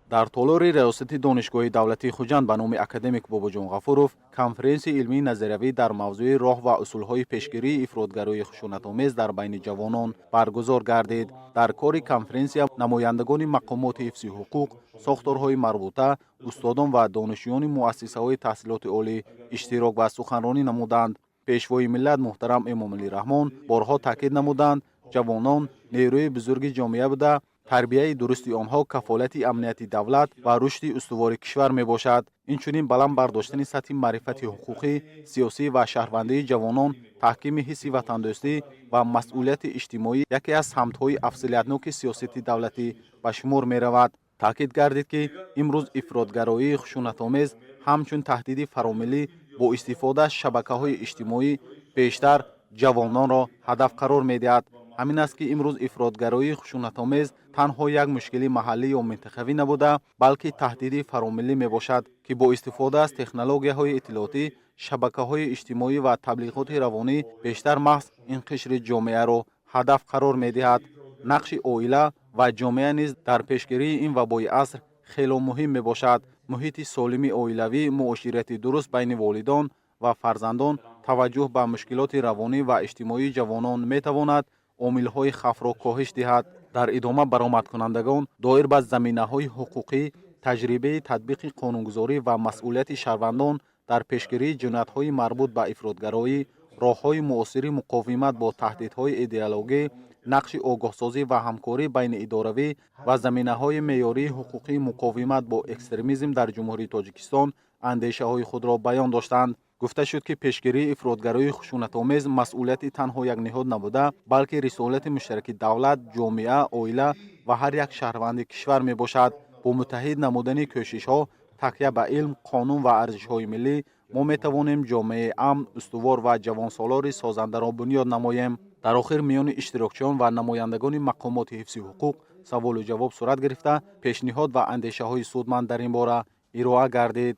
дар толори риёсати донишгоҳи давлатии Хуҷанд ба номи академик Бобоҷон Ғафуров конференсияи илмии назариявӣ дар мавзӯи роҳ ва усулҳои пешгирии ифротгароии хушунатомез дар байни ҷавонон баргузор гардид. дар кори конференсия намояндагони мақомоти ҳифзи ҳуқуқ, сохторҳои марбута, устодон ва донишҷӯёни муассисаҳои таҳсилоти олӣ иштирок ва суханронӣ намуданд. пешвои миллат муҳтарам Эмомалӣ Раҳмон борҳо таъкид намуданд, ҷавонон нерӯи бузурги ҷомеа буда, тарбияи дурусти онҳо кафолати амнияти давлат ва рушди устувори кишвар мебошад. инчунин баланд бардоштани сатҳи маърифати ҳуқуқӣ, сиёсӣ ва шаҳрвандии ҷавонон, таҳкими ҳисси ватандӯстӣ ва масъулияти иҷтимоӣ яке аз самтҳои афзалиятноки сиёсати давлатӣ ба шумор меравад. таъкид гардид ки имрӯз ифротгароии хушунатомез ҳамчун таҳдиди фаромилӣ бо истифода аз шабакаҳои иҷтимоӣ бештар ҷавононро ҳадаф қарор медиҳад. ҳамин аст ки имрӯз ифротгароии хушунатомез танҳо як мушкили маҳаллӣ ё минтақавӣ набуда, балки таҳдиди фаромилӣ мебошад, ки бо истифода аз технологияҳои иттилоотӣ, шабакаҳои иҷтимоӣ ва таблиғоти равонӣ бештар маҳз ин қишри ҷомеаро ҳадаф қарор медиҳад. нақши оила ва ҷомеа низ дар пешгирии ин вабои аср хело муҳим мебошад. муҳити солими оилавӣ, муоширати дуруст байни волидон ва фарзандон, таваҷҷӯҳ ба мушкилоти равонӣ ва иҷтимоии ҷавонон метавонад омилҳои хавфро коҳиш диҳад. дар идома баромадкунандагон доир ба заминаҳои ҳуқуқӣ, таҷрибаи татбиқи қонунгузорӣ ва масъулияти шаҳрвандон дар пешгирии ҷиноятҳои марбут ба ифротгароӣ, роҳҳои муосири муқовимат бо таҳдидҳои идеологӣ, нақши огоҳсозӣ ва ҳамкорӣ байни идоравӣ ва заминаҳои меъёрии ҳуқуқии муқовимат бо экстремизм дар ҷумҳурии Тоҷикистон андешаҳои худро баён доштанд. гуфта шуд ки пешгирии ифротгароии хушунатомез масъулияти танҳо як ниҳод набуда, балки рисолати муштараки давлат, ҷомеа, оила ва ҳар як шаҳрванди кишвар мебошад. бо муттаҳид намудани кӯшишҳо, такя ба илм, қонун ва арзишҳои миллӣ, мо метавонем ҷомеаи амн, устувор ва ҷавонсолори созандаро бунёд намоем. дар охир миёни иштирокчиён ва намояндагони мақомоти ҳифзи ҳуқуқ саволу ҷавоб сурат гирифта, пешниҳод ва андешаҳои судманд дар ин бора ироа гардид.